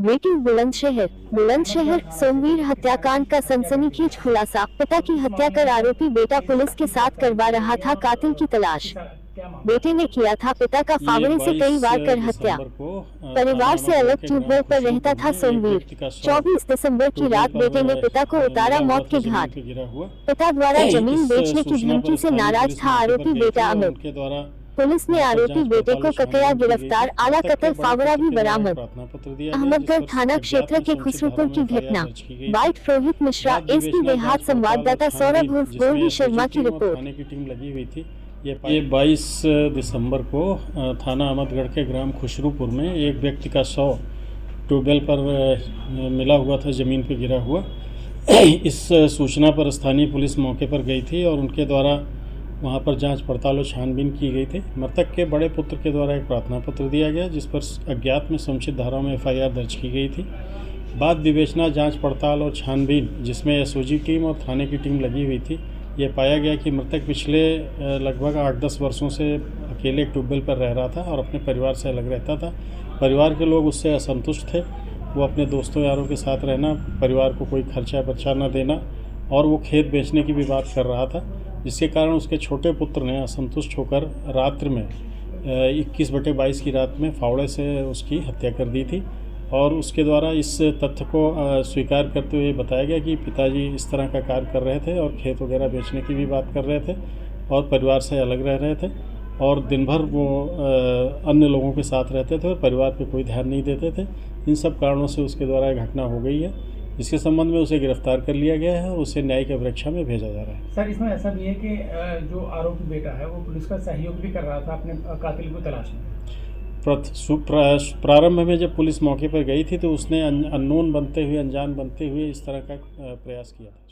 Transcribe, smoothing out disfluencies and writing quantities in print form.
Breaking Bulandshahr Somvir हत्याकांड का सनसनीखेज खुलासा। पिता की हत्या कर आरोपी बेटा पुलिस के साथ करवा रहा था कातिल की तलाश। बेटे ने किया था पिता का फावड़े से कई बार कर हत्या। परिवार से अलग ट्यूबवेल पर रहता था सोमवीर। 24 दिसंबर की रात बेटे ने पिता को उतारा मौत के घाट। पिता द्वारा जमीन बेचने की धमकी से नाराज था आरोपी बेटा अमित। पुलिस ने आरोपी बेटे को ककया गिरफ्तार, आला कत्ल फावड़ा भी बरामद। अहमदगढ़ थाना क्षेत्र के खुसरूपुर की घटना। बाइट रोहित मिश्रा, एसपी देहात। संवाददाता सौरभ उर्फ गोल्डी शर्मा की रिपोर्ट। ये 22 दिसंबर को थाना अहमदगढ़ के ग्राम खुसरूपुर में एक व्यक्ति का शव ट्यूबवेल पर मिला हुआ था, ज़मीन पर गिरा हुआ। इस सूचना पर स्थानीय पुलिस मौके पर गई थी और उनके द्वारा वहां पर जांच पड़ताल और छानबीन की गई थी। मृतक के बड़े पुत्र के द्वारा एक प्रार्थना पत्र दिया गया, जिस पर अज्ञात में समुचित धाराओं में FIR दर्ज की गई थी। बाद विवेचना, जांच पड़ताल और छानबीन, जिसमें SOG टीम और थाने की टीम लगी हुई थी, ये पाया गया कि मृतक पिछले लगभग 8-10 वर्षों से अकेले ट्यूबवेल पर रह रहा था और अपने परिवार से अलग रहता था। परिवार के लोग उससे असंतुष्ट थे। वो अपने दोस्तों यारों के साथ रहना, परिवार को कोई खर्चा बर्चा न देना, और वो खेत बेचने की भी बात कर रहा था, जिसके कारण उसके छोटे पुत्र ने असंतुष्ट होकर रात्रि में 21/22 की रात में फावड़े से उसकी हत्या कर दी थी। और उसके द्वारा इस तथ्य को स्वीकार करते हुए बताया गया कि पिताजी इस तरह का कार्य कर रहे थे और खेत वगैरह बेचने की भी बात कर रहे थे और परिवार से अलग रह रहे थे और दिन भर वो अन्य लोगों के साथ रहते थे और परिवार पे कोई ध्यान नहीं देते थे। इन सब कारणों से उसके द्वारा घटना हो गई है। इसके संबंध में उसे गिरफ्तार कर लिया गया है और उसे न्यायिक अभिरक्षा में भेजा जा रहा है। सर, इसमें ऐसा भी है कि जो आरोपी बेटा है वो पुलिस का सहयोग भी कर रहा था अपने कातिल को तलाशने में। प्रारंभ में जब पुलिस मौके पर गई थी तो उसने अननोन बनते हुए, अनजान बनते हुए इस तरह का प्रयास किया था।